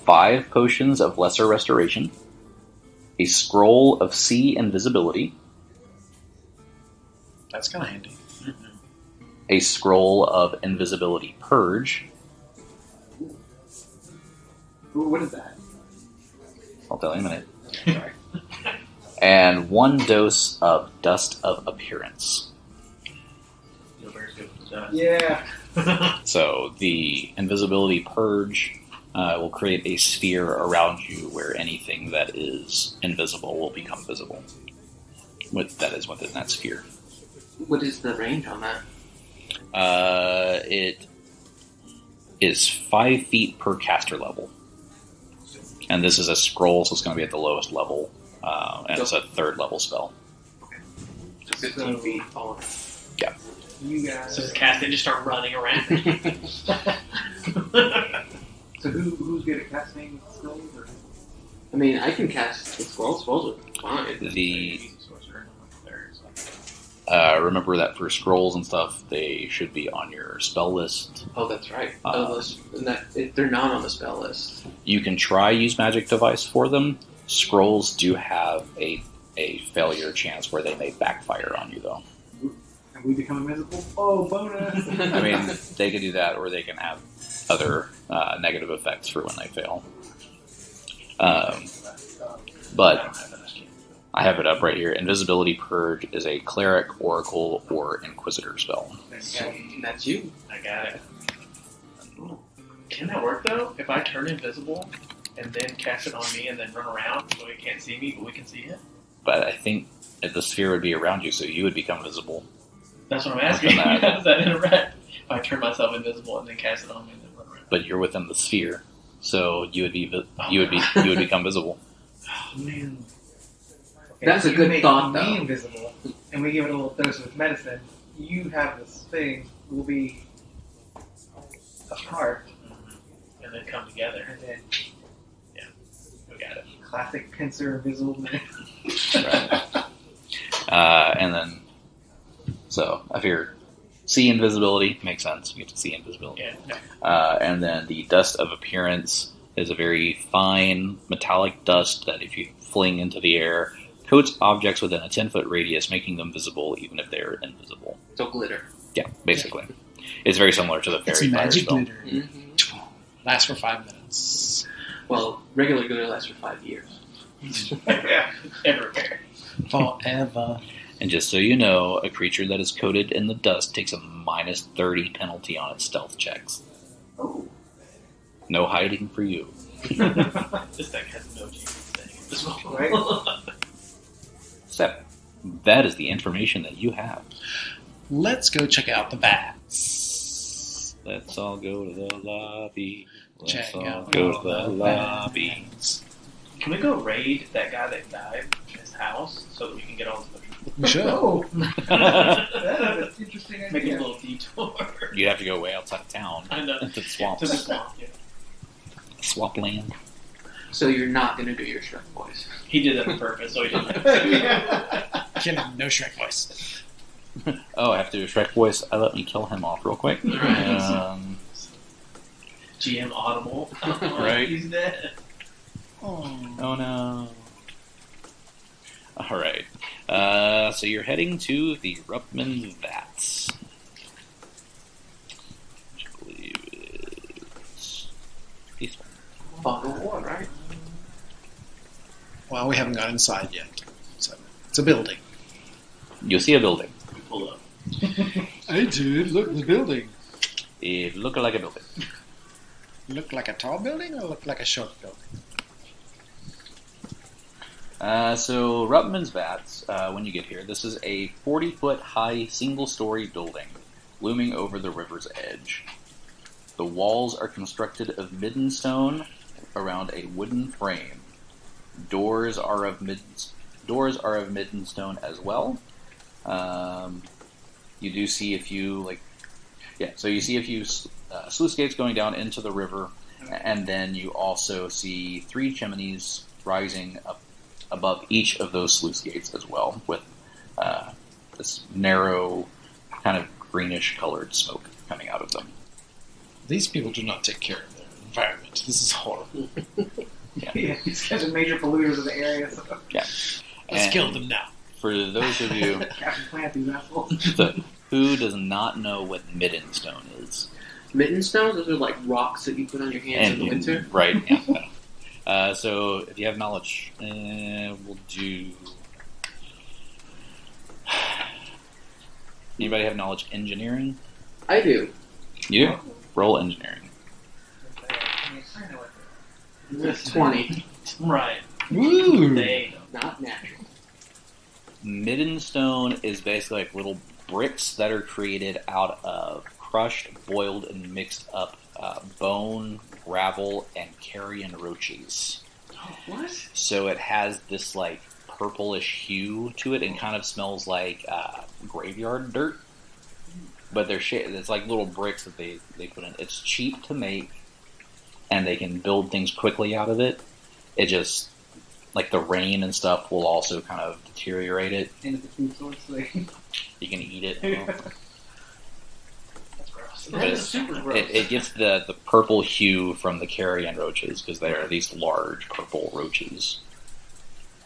5 potions of lesser restoration, a scroll of sea invisibility, That's kind of handy. a scroll of invisibility purge. What is that? I'll tell you in a minute. And 1 dose of dust of appearance. Xo'bere's good with that. Yeah. So the invisibility purge will create a sphere around you where anything that is invisible will become visible. That is within that sphere. What is the range on that? It is 5 feet per caster level. And this is a scroll, so it's going to be at the lowest level. And it's a 3rd level spell. So 15 feet all. You guys. So just cast it, just start running around. So who's good at casting scrolls? Or? I mean, I can cast the scrolls. Scrolls are fine. Remember that for scrolls and stuff, they should be on your spell list. Oh, that's right. They're not on the spell list. You can try use magic device for them. Scrolls do have a failure chance where they may backfire on you, though. And we become invisible? Oh, bonus! I mean, they can do that, or they can have other negative effects for when they fail. But I have it up right here. Invisibility Purge is a cleric, oracle, or inquisitor spell. That's you. I got it. Can that work though? If I turn invisible and then cast it on me and then run around so it can't see me, but we can see it? But I think that the sphere would be around you, so you would become visible. That's what I'm asking. How does that interact? If I turn myself invisible and then cast it on me and then run around. But you're within the sphere, so you would become visible. Oh, man. That's a you good make thought, me though. invisible, and we give it a little dose of medicine. You have this thing. We'll be apart, And then come together. and then We got it. classic pincer invisible man. And then, so I figured See invisibility, makes sense. You get to see invisibility. Yeah. And then the dust of appearance is a very fine metallic dust that if you fling into the air, coats objects within a 10-foot radius, making them visible even if they're invisible. So glitter. Yeah, basically. It's very similar to the It's fairy fire magic spell. glitter. Mm-hmm. Lasts for 5 minutes. Well, regular glitter lasts for 5 years. Yeah. Everywhere. Forever. And just so you know, a creature that is coated in the dust takes a minus 30 penalty on its stealth checks. Oh. No hiding for you. This thing has no chance of staying invisible. Right. So, that is the information that you have. Let's go check out the bats. Let's all go to the lobby. Let's Check all out go to all the the lobby. bats. Can we go raid that guy that died in his house so that we can get all his pictures? We should. Oh, that's an interesting Make a idea. little detour. You'd have to go way outside of town I know. to the swamp. To the swamp, yeah. Swamp land. So you're not going to do your Shrek voice. He did that on purpose, so he didn't. Kill him. No Shrek voice. Oh, I have to do a Shrek voice. Let me kill him off real quick. GM audible. Right. He's dead. Oh. Oh no. Alright. So you're heading to the Rupman Vats. Which I believe is this one. Bottle of water, right? Well, we haven't got inside yet. So it's a building. You'll see a building. We pull up. Hey, dude, look, the building. It looks like a building. Look like a tall building or look like a short building? So Rupman's Vats, when you get here, this is a 40-foot high single-story building looming over the river's edge. The walls are constructed of midden stone around a wooden frame. Doors are of midden stone as well. You do see a few so you see a few sluice gates going down into the river, and then you also see 3 chimneys rising up above each of those sluice gates as well, with this narrow, kind of greenish-colored smoke coming out of them. These people do not take care of their environment. This is horrible. Yeah, these guys are major polluters of the area. So. Let's And kill them now. For those of you Captain Plant, these assholes. who does not know what midden stone is, Mitten stones? Those are like rocks that you put on your hands in the winter. right? Yeah. So if you have knowledge, we'll do. Anybody have knowledge engineering? I do. You do? Roll engineering. I know what It's 20. Right. Woo! They Not natural. Midden stone is basically like little bricks that are created out of crushed, boiled, and mixed up bone, gravel, and carrion roaches. What? So it has this like purplish hue to it and kind of smells like graveyard dirt. But they're it's like little bricks that they put in. It's cheap to make, and they can build things quickly out of it. It just, like the rain and stuff will also kind of deteriorate it. And it's a food source. Like, You can eat it. That's gross. That is super gross. It gets the purple hue from the carrion roaches because they are these large purple roaches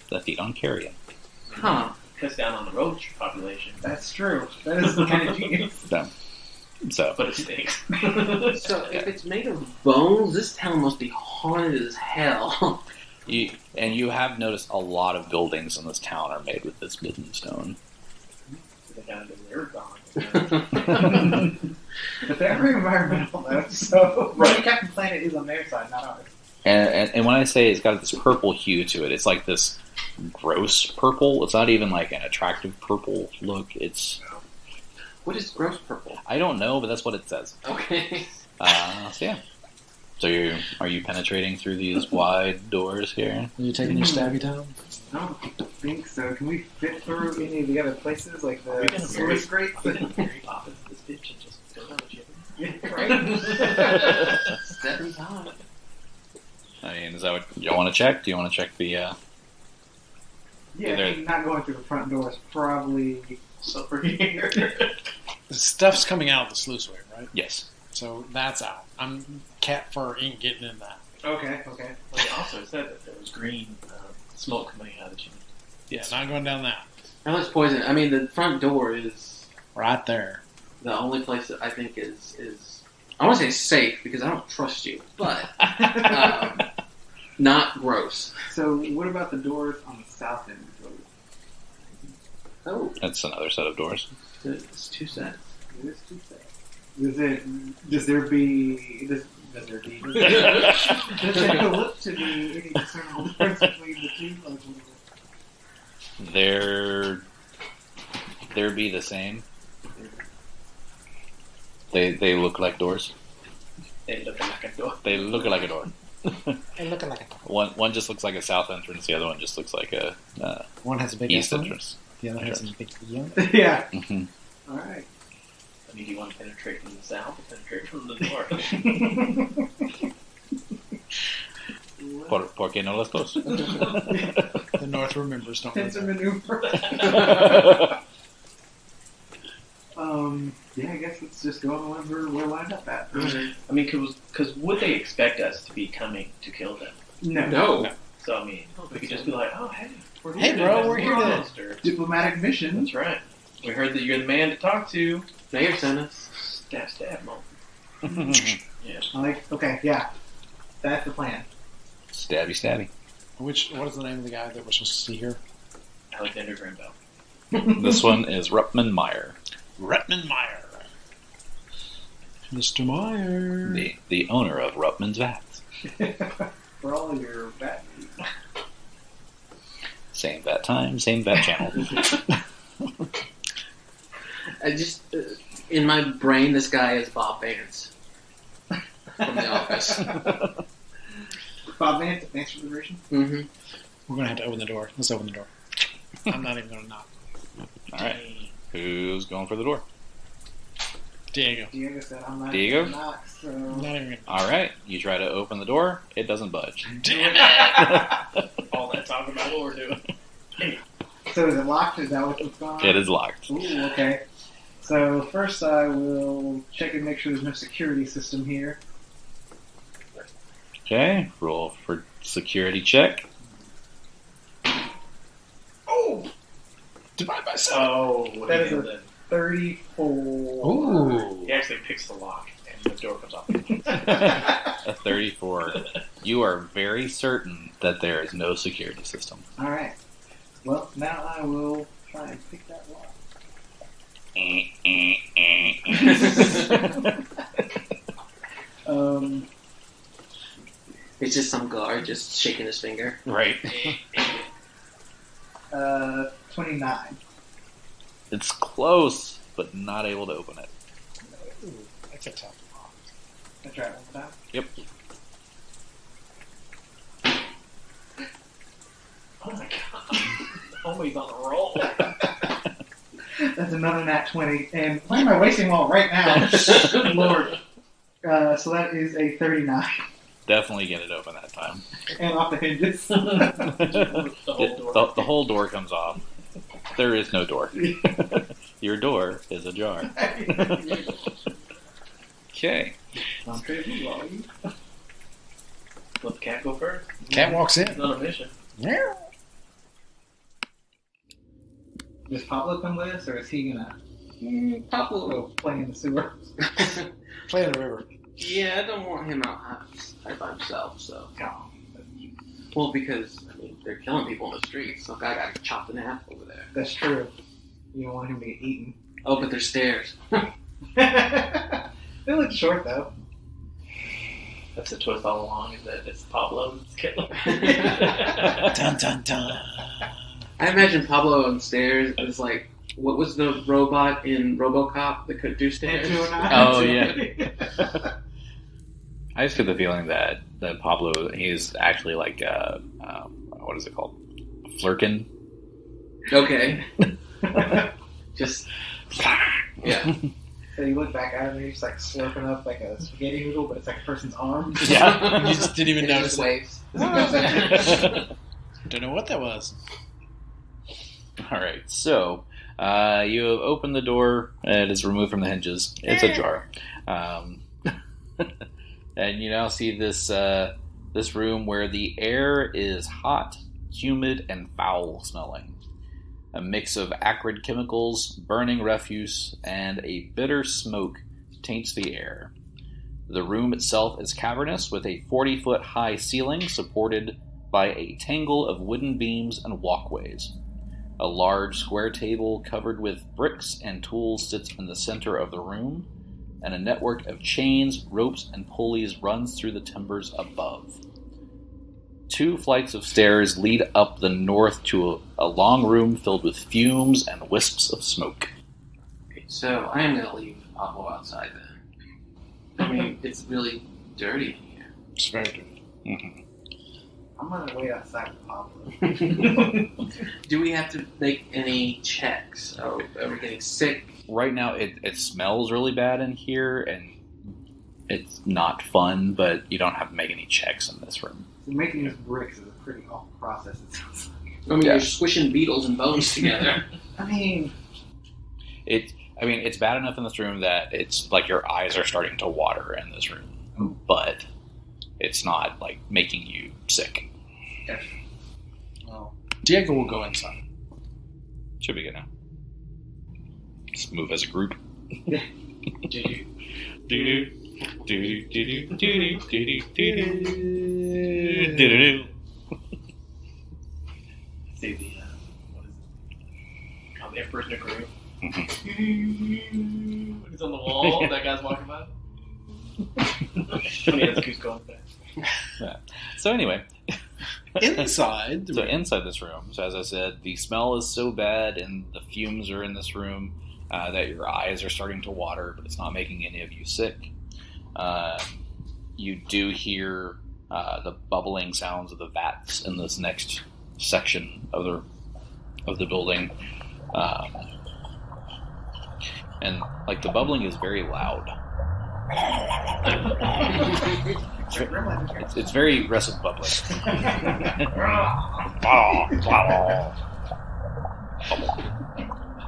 that feed on carrion. Huh. Cuts down on the roach population, that's true. That is kind of genius. So but it stinks. So if it's made of bones, this town must be haunted as hell. you have noticed a lot of buildings in this town are made with this midden stone. They kind of been there gone. But they're very environmental, though. So Right. Captain Planet is on their side, not ours. And when I say it's got this purple hue to it, it's like this gross purple. It's not even like an attractive purple look. It's What is gross purple? I don't know, but that's what it says. Okay. So yeah. So are you penetrating through these wide doors here? Are you taking your stabby down? I don't think so. Can we fit through any of the other places, like Are we the gonna service grates? We're gonna Mary Poppins this bitch and just go down the chimney. Right? Stepping time. I mean, is that what you want to check? Do you want to check the? Yeah, I think not going through the front door is probably. So for here. The stuff's coming out of the sluice way, right? Yes. So that's out. Cat fur ain't getting in that. Okay. Well, he also said that there was green smoke coming out of the chimney. Yeah, not going down that. How much poison? I mean, the front door is Right there. the only place that I think is I want to say safe because I don't trust you, but not gross. So what about the doors on the south end of the building? Oh, That's another set of doors. it's 2 sets. It is too sad. Does there look to be any discernible difference between the two? There be the same. They look like doors. They look like a door. They look like a door. Hey, looking like a One just looks like a south entrance. The other one just looks like a one has a big east S on it, entrance. the other has a big E on it. Yeah. Mm-hmm. All right. I mean, do you want to penetrate from the south or penetrate from the north? ¿Por qué no las dos? The North remembers, don't Pincer remember. maneuver. Yeah, I guess let's just go on the ones we're lined up at. I mean, because would they expect us to be coming to kill them? No. So, I mean, we could just be like, oh, hey. Hey, bro, we're here to- monster. Diplomatic mission. That's right. We heard that you're the man to talk to. Mayor sent us. Stab, mom. Yeah. Okay, yeah. That's the plan. Stabby. What is the name of the guy that we're supposed to see here? Alexander Graham Bell. This one is Rupman Meyer, Rutman Meyer. Mr. Meyer. the owner of Rupman's Vats. For all your bad. Same vat time, same vat channel. I just in my brain, this guy is Bob Vance from The Office. Bob Vance, thanks for the version. Mm-hmm. We're going to have to open the door. Let's open the door. I'm not even going to knock. All right, who's going for the door? Diego. Diego said I'm not Diego? gonna knock, so... I'm not even going to All right, you try to open the door. It doesn't budge. Damn it! All that talk about what we're doing. So is it locked? Is that what's going on? It is locked. Ooh, okay. So first I will check and make sure there's no security system here. Okay, roll for security check. Oh! Divide by 7. Oh, what That do is you a- do then? 34. Ooh. He actually picks the lock, and the door comes off. A 34. You are very certain that there is no security system. Alright. Well, now I will try and pick that lock. It's just some guard just shaking his finger. Right. 29. It's close, but not able to open it. Ooh, that's a tough one. I try it one more time. Yep. Oh my god. Homie's on a roll. That's another nat 20. And why am I wasting them all right now? Good lord. So that is a 39. Definitely get it open that time. And off the hinges. The whole door. The whole door comes off. There is no door. Your door is ajar. Okay. I'm crazy, Wally. Let the cat go first. Cat walks It's in. not a mission. Does Pablo come with us, or is he gonna Pablo. go play in the sewer? Play in the river. Yeah, I don't want him out by himself, so. Oh. Well, because, I mean, they're killing people in the streets, so I got chopped in half over there. That's true. You don't want him to get eaten. Oh, but there's stairs. They look short, though. That's the twist all along, is that it's Pablo's killer. Dun dun dun. I imagine Pablo on stairs is like, what was the robot in RoboCop that could do stairs? Oh, yeah. I just get the feeling that Pablo, he's actually like, what is it called? Flirkin? Okay. Just, yeah. So you look back at him and he's like slurping up like a spaghetti noodle, but it's like a person's arm. Yeah. You just didn't even It notice just it. waves. Don't know what that was. All right, so You have opened the door. It is removed from the hinges. It's ajar. And you now see this room where the air is hot, humid, and foul smelling. A mix of acrid chemicals, burning refuse, and a bitter smoke taints the air. The room itself is cavernous with a 40-foot high ceiling supported by a tangle of wooden beams and walkways. A large square table covered with bricks and tools sits in the center of the room, and a network of chains, ropes, and pulleys runs through the timbers above. 2 flights of stairs lead up the north to a long room filled with fumes and wisps of smoke. So I am going to leave Pablo outside then. I mean, it's really dirty in here. It's very dirty. Mm-hmm. I'm gonna wait outside with Pablo. Do we have to make any checks? Are we getting sick? Right now, it smells really bad in here, and it's not fun, but you don't have to make any checks in this room. So making these bricks is a pretty awful process, it sounds like. I mean, Yeah. you're squishing beetles and bones together. I mean, It's bad enough in this room that it's like your eyes are starting to water in this room, but it's not like making you sick. Well, Diego will go inside. Should be good now. Just move as a group. See the what is it? Oh, the Emperor's New Groove. He's on the wall. That guy's walking by. When he has goose going fast. So anyway, Inside the so room. inside this room, so as I said, the smell is so bad and the fumes are in this room that your eyes are starting to water, but it's not making any of you sick. You do hear the bubbling sounds of the vats in this next section of the building, and like the bubbling is very loud. It's very aggressive bubbling.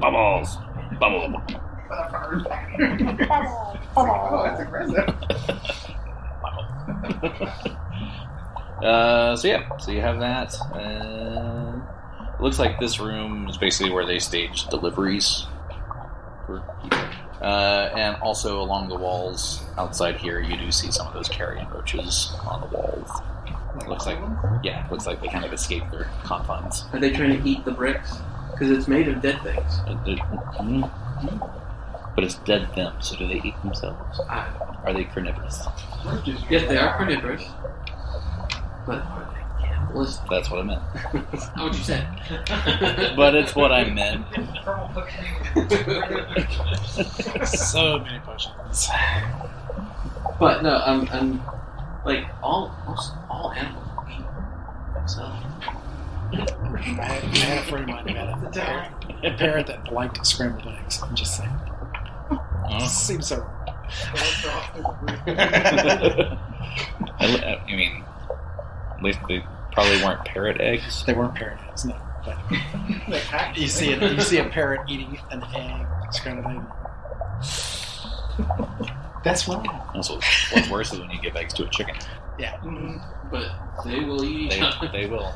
Bubbles. Bubble. oh, that's aggressive. So you have that. It looks like this room is basically where they stage deliveries. And also along the walls outside here, you do see some of those carrion roaches on the walls. It looks like they kind of escaped their confines. Are they trying to eat the bricks? Because it's made of dead things. But it's dead them, so do they eat themselves? Are they carnivorous? Yes, they are carnivorous. But are they cannibalistic? That's what I meant. Not what you said. But it's what I meant. So many potions. But no, I'm like almost all animals eat themselves. I had a friend of mine who had a parrot that liked scrambled eggs. I'm just saying. Seems so. I mean, at least they probably weren't parrot eggs. They weren't parrot eggs, no. But you see a parrot eating an egg, scrambled egg. That's wrong. Also, what's worse is when you give eggs to a chicken. Yeah. Mm-hmm. But they will eat each other. They will.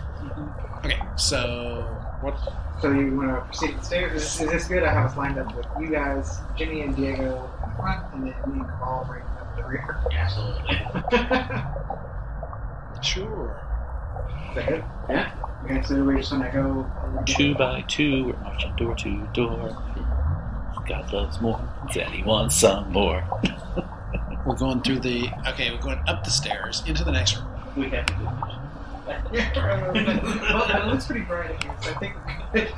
Okay, so what? So you want to proceed to the stairs? Is this good? I have us lined up with you guys, Genny and Diego in the front, and then me and Kabal bring up the rear. Absolutely. Sure. Is that good? Yeah. Okay, so we're just gonna go 2 by 2, we're marching door to door. God loves more. Daddy wants some more. We're going through we're going up the stairs into the next room. We have to do Well, it looks pretty bright in here, so I think we're good.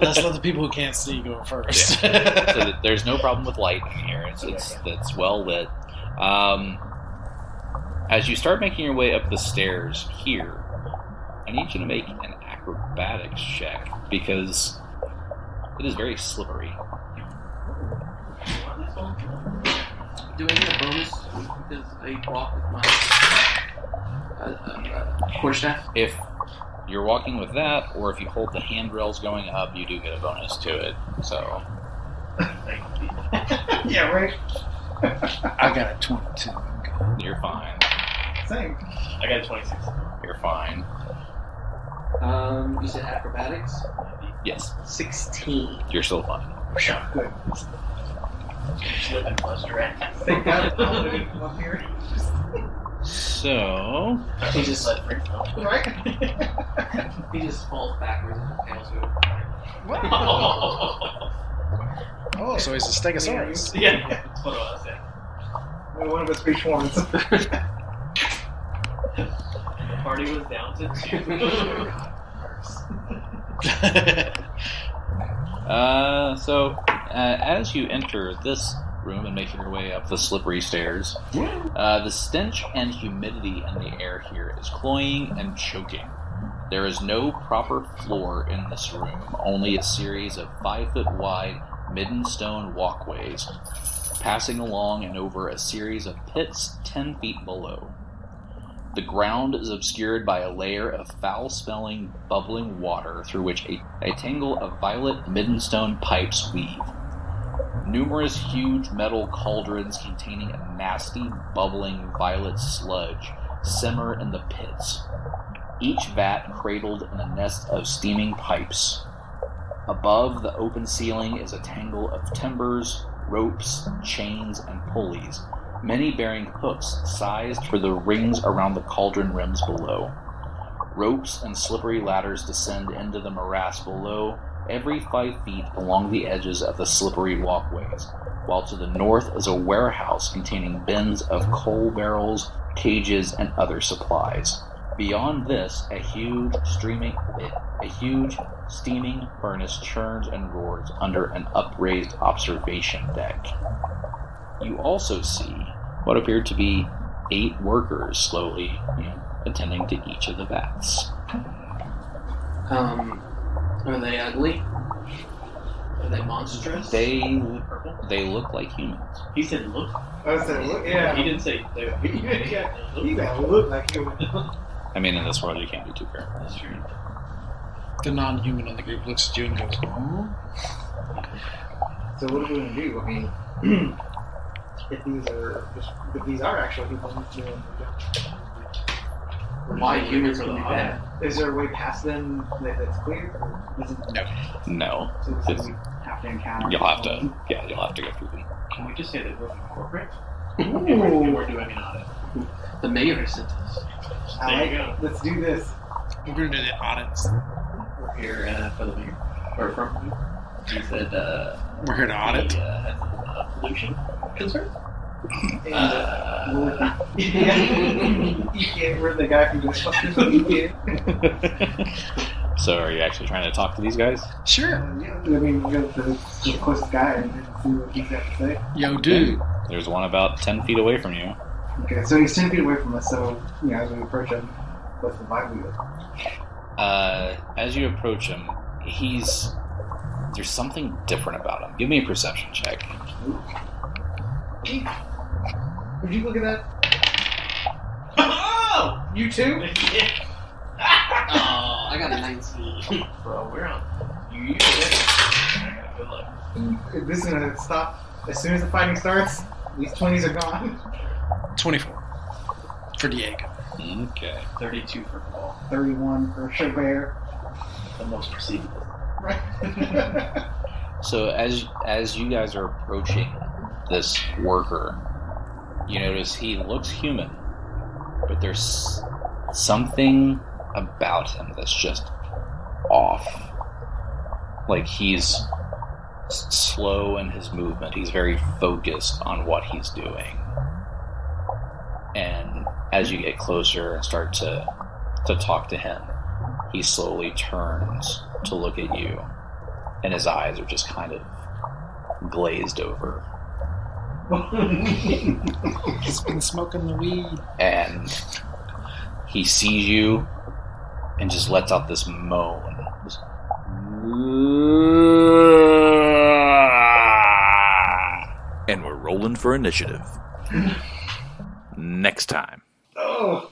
Let's let the people who can't see go first. So there's no problem with light in here. It's well lit. As you start making your way up the stairs here, I need you to make an acrobatics check because it is very slippery. Do I get a bonus because I walk with my quarterstaff? If You're walking with that, or if you hold the handrails going up, you do get a bonus to it. So. Yeah, right. I got a 22. You're fine. Same. I got a 26. You're fine. You said acrobatics? Yes. 16. You're still fine. Good. Slip and bust your ass. Thank God all of it up here. So. He just let Frank know. Right? He just falls backwards and fails to Oh, so he's a Stegosaurus. Yeah, that's what I was saying. One of us reached once. The party was down to 2. As you enter this room and make your way up the slippery stairs, the stench and humidity in the air here is cloying and choking. There is no proper floor in this room, only a series of 5-foot wide midden stone walkways, passing along and over a series of pits 10 feet below. The ground is obscured by a layer of foul-smelling, bubbling water through which a tangle of violet midden-stone pipes weave. Numerous huge metal cauldrons containing a nasty, bubbling violet sludge simmer in the pits, each vat cradled in a nest of steaming pipes. Above the open ceiling is a tangle of timbers, ropes, chains, and pulleys, many bearing hooks sized for the rings around the cauldron rims below. Ropes and slippery ladders descend into the morass below every 5 feet along the edges of the slippery walkways, while to the north is a warehouse containing bins of coal barrels, cages, and other supplies. Beyond this, a huge steaming furnace churns and roars under an upraised observation deck. You also see what appeared to be 8 workers slowly, attending to each of the vats. Are they ugly? Are they monstrous? They look like humans. He said look. I said, look, yeah. He didn't say they were. Yeah. You gotta look like you. I mean, in this world, you can't be too careful. That's true. The non-human in the group looks at you and goes, "Oh." So what are we gonna do? I mean, if these are actual people, Why humans would be bad? is there a way past them that's clear? Or is it, No. so It's- we have to encounter. You'll have to go through them. Can we just say that we're from corporate? Ooh. And we're doing an audit. The mayor sent us. I There you like go. it. Let's do this. We're going to do the audits. We're here for the mayor. Or from. He said. We're here to audit. He had some pollution concerns. And, we're the guy from Ghostbusters. So, are you actually trying to talk to these guys? Sure. Yeah, I mean, we're the closest guy and see what he's got to say. Yo, dude. There's one about 10 feet away from you. Okay, so he's 10 feet away from us, so, as we approach him, what's the vibe we get? As you approach him, there's something different about him. Give me a perception check. Would you look at that? Oh! You too? Oh, I got a 19. Bro, we're on. You use it. I got good luck. This is gonna stop as soon as the fighting starts. These 20s are gone. 24. For Diego. Okay. 32 for Kabal. 31 for Xo'bere. The most receivable. Right. So, as you guys are approaching this worker, you notice he looks human, but there's something about him that's just off. Like, he's slow in his movement. He's very focused on what he's doing. And as you get closer and start to talk to him, he slowly turns to look at you, and his eyes are just kind of glazed over. He's been smoking the weed. And he sees you and just lets out this moan. And we're rolling for initiative. Next time. Oh.